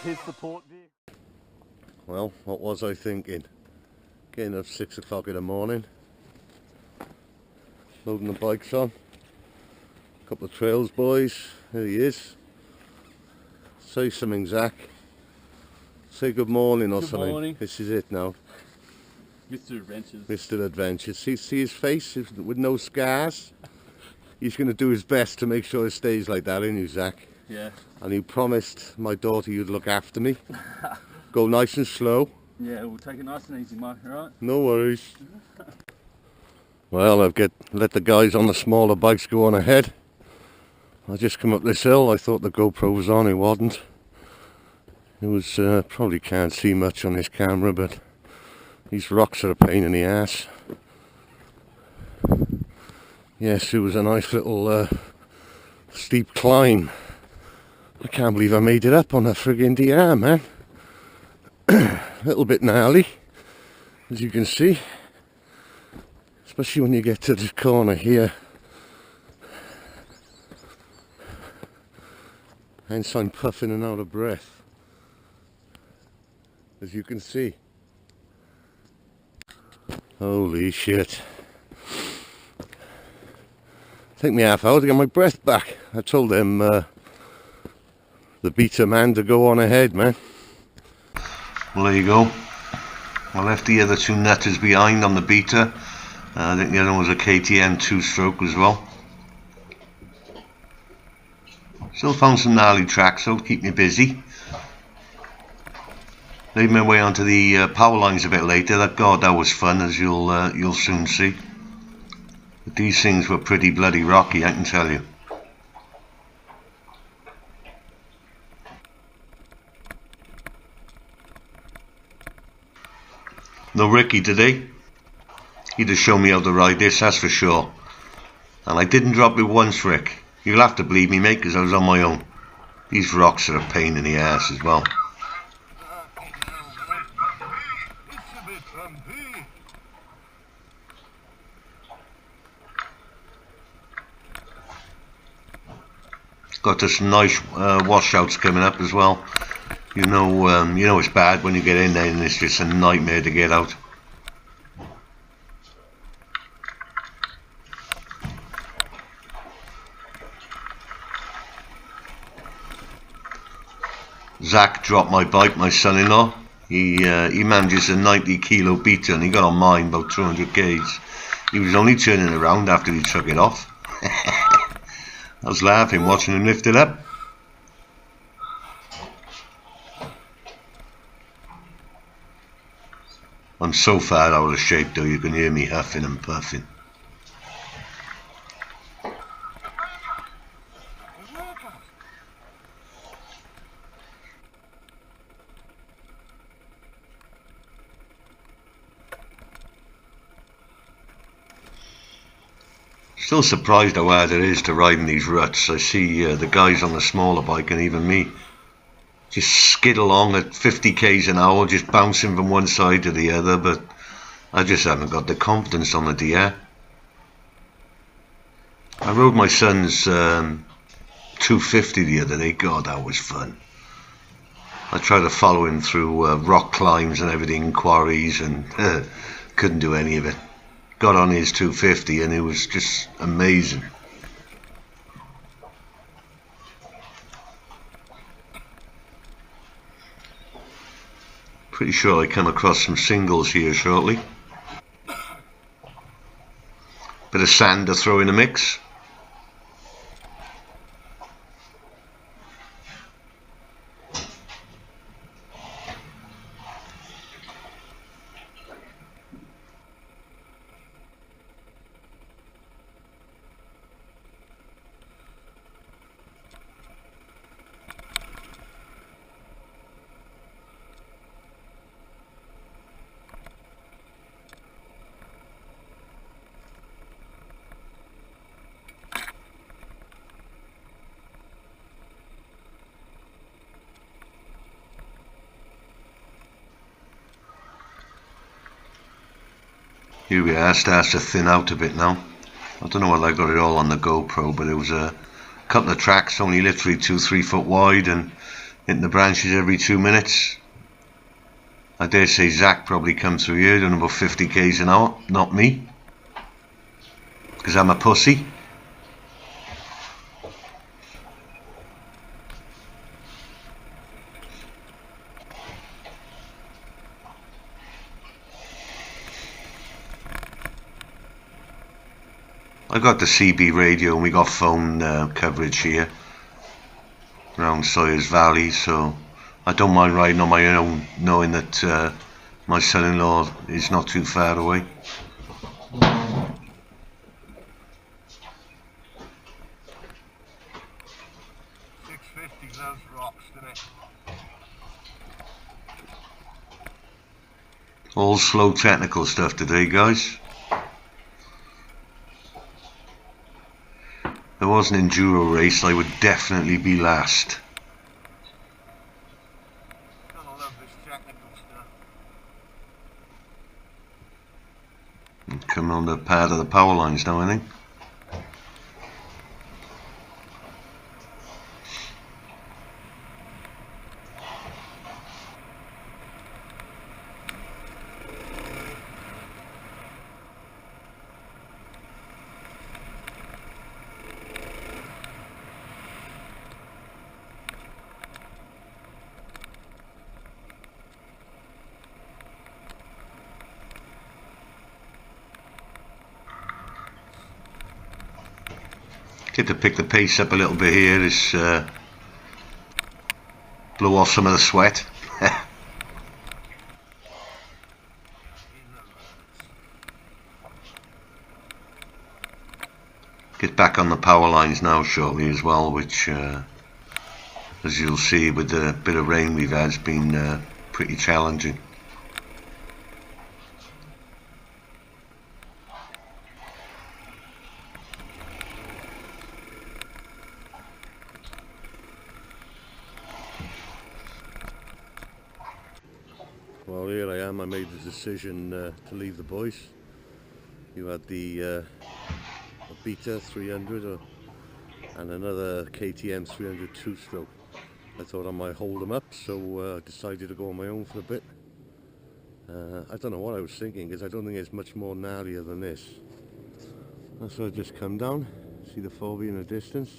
his support vehicle. Well, what was I thinking? Getting up 6 o'clock in the morning, loading the bikes on. Couple of trails boys, there he is. Say something, Zach. Say good morning or Good something. morning. This is it now. Mr. Adventures. Mr. Adventures. See his face with no scars? He's going to do his best to make sure it stays like that, isn't he, Zach? Yeah. And you promised my daughter you'd look after me. Go nice and slow. Yeah, we'll take it nice and easy, Mike, alright? No worries. Well, let the guys on the smaller bikes go on ahead. I just come up this hill. I thought the GoPro was on, it wasn't. It was, probably can't see much on this camera, but these rocks are a pain in the ass. Yes, it was a nice little steep climb. I can't believe I made it up on a friggin' DR, man. A little bit gnarly, as you can see. Especially when you get to the corner here. Hence I'm puffing and out of breath, as you can see. Holy shit. Take me half hour to get my breath back. I told them, the beta man, to go on ahead, man. Well, there you go. I left the other two nutters behind on the beta. I think the other one was a KTM 2-stroke as well. Still found some gnarly tracks, so to keep me busy. Made my way onto the power lines a bit later. That was fun, as you'll soon see. But these things were pretty bloody rocky, I can tell you. No Ricky today. He'd have shown me how to ride this, that's for sure. And I didn't drop it once, Rick. You'll have to believe me, mate, because I was on my own. These rocks are a pain in the ass as well. Got some nice washouts coming up as well. You know it's bad when you get in there and it's just a nightmare to get out. Zach dropped my bike, my son-in-law. He manages a 90-kilo beta and he got on mine about 200 k's. He was only turning around after he took it off. I was laughing watching him lift it up. I'm so far out of shape though, you can hear me huffing and puffing. Still surprised how hard it is to ride in these ruts. I see the guys on the smaller bike and even me just skid along at 50 k's an hour, just bouncing from one side to the other, but I just haven't got the confidence on the DR. I rode my son's 250 the other day. God, that was fun. I tried to follow him through rock climbs and everything, quarries, and couldn't do any of it. Got on his 250 and it was just amazing. Pretty sure I come across some singles here shortly. Bit of sand to throw in the mix. Here we are, starts to thin out a bit now. I don't know whether I got it all on the GoPro, but it was a couple of tracks, only literally 2-3 foot wide, and Into the branches every 2 minutes. I dare say Zach probably comes through here doing about 50 k's an hour, not me, because I'm a pussy. I got the CB radio and we got phone coverage here around Sawyers Valley, so I don't mind riding on my own, knowing that my son-in-law is not too far away. Those rocks, didn't it? All slow technical stuff today, guys. If there was an enduro race, I would definitely be last. I love this technical stuff. Coming on the pad of the power lines now, I think. Get to pick the pace up a little bit here, is blow off some of the sweat. Get back on the power lines now shortly as well, which as you'll see with the bit of rain we've had, has been pretty challenging. Well, here I am. I made the decision to leave the boys. You had the Beta 300 and another KTM 300 two-stroke. I thought I might hold them up, so I decided to go on my own for a bit. I don't know what I was thinking, because I don't think it's much more gnarlier than this. So I just come down, see the Fovey in the distance,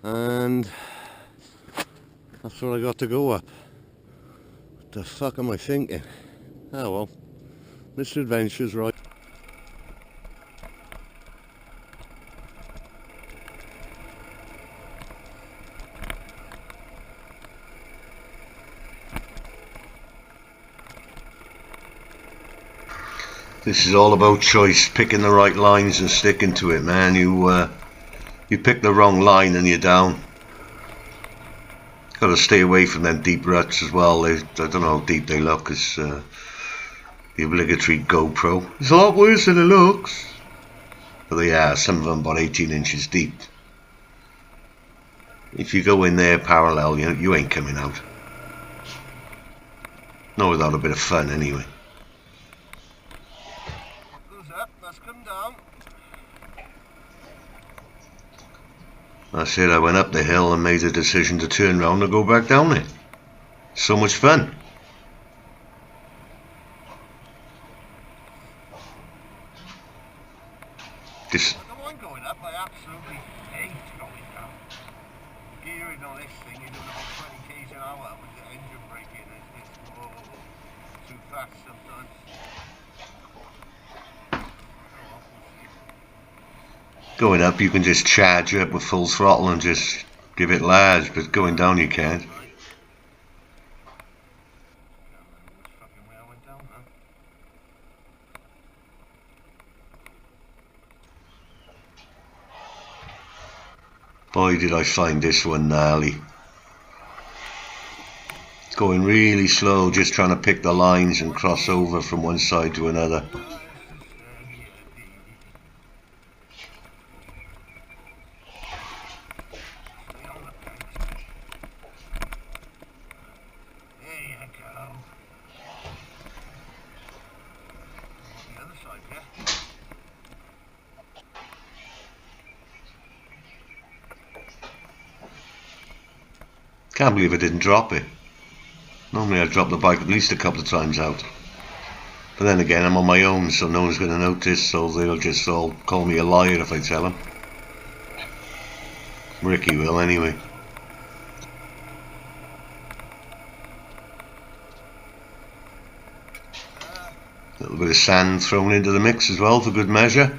and that's what I got to go up. What the fuck am I thinking? Oh well, Mr. Adventure's right. This is all about choice, picking the right lines and sticking to it, man. You pick the wrong line and you're down. Got to stay away from them deep ruts as well. I don't know how deep they look, as the obligatory GoPro. It's a lot worse than it looks. But they are, some of them about 18 inches deep. If you go in there parallel, you ain't coming out. Not without a bit of fun anyway. Let's come down. That's it, I went up the hill and made the decision to turn round and go back down it. So much fun. I don't mind going up, I absolutely hate going down. Gearing on this thing, you're doing about 20 k's an hour with the engine braking. It's too fast sometimes. Going up, you can just charge up with full throttle and just give it large, but going down you can't. Boy, did I find this one gnarly. Going really slow, just trying to pick the lines and cross over from one side to another. Can't believe I didn't drop it. Normally I drop the bike at least a couple of times out. But then again, I'm on my own, so no one's going to notice, so they'll just all call me a liar if I tell them. Ricky will, anyway. A little bit of sand thrown into the mix as well for good measure.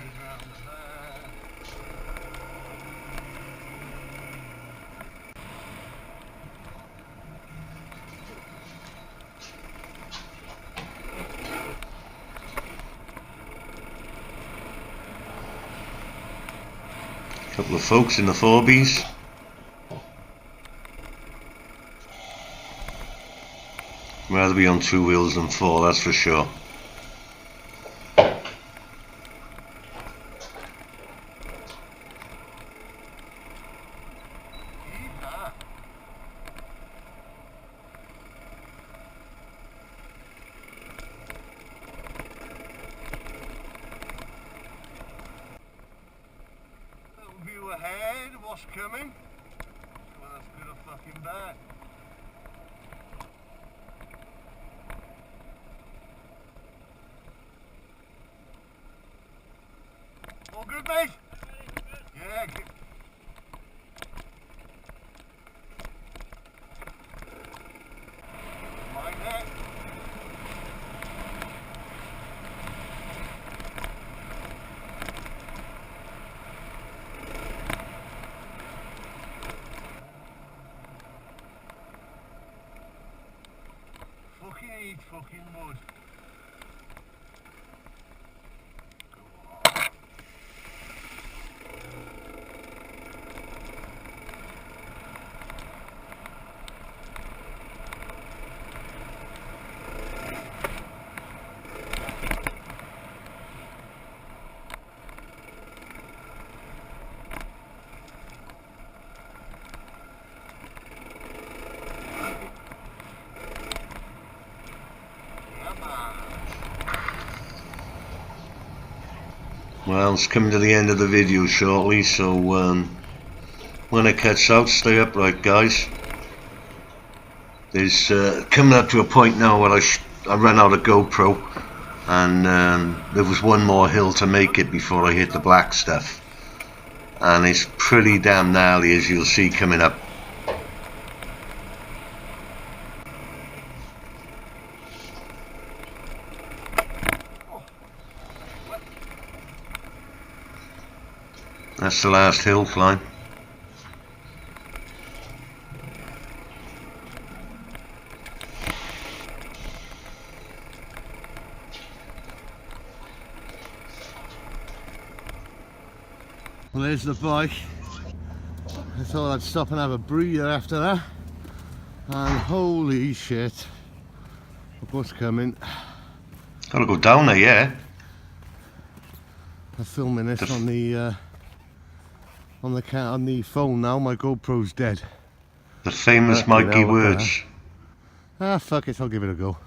Couple of folks in the 4Bs. Rather be on 2 wheels than 4, that's for sure. View ahead, what's coming? Well, that's good or fucking bad. All good, mate? Yeah, good. Mind that. Fucking eat fucking wood. Well, it's coming to the end of the video shortly, so when it cuts out, stay upright, guys. There's coming up to a point now where I ran out of GoPro, and there was one more hill to make it before I hit the black stuff, and it's pretty damn gnarly, as you'll see coming up. That's the last hill climb. Well, there's the bike. I thought I'd stop and have a breather after that. And holy shit, look what's coming. Gotta go down there, yeah. I'm filming this on the phone now. My GoPro's dead. The famous Fucking Mikey hell, look at words. that. Ah, fuck it, I'll give it a go.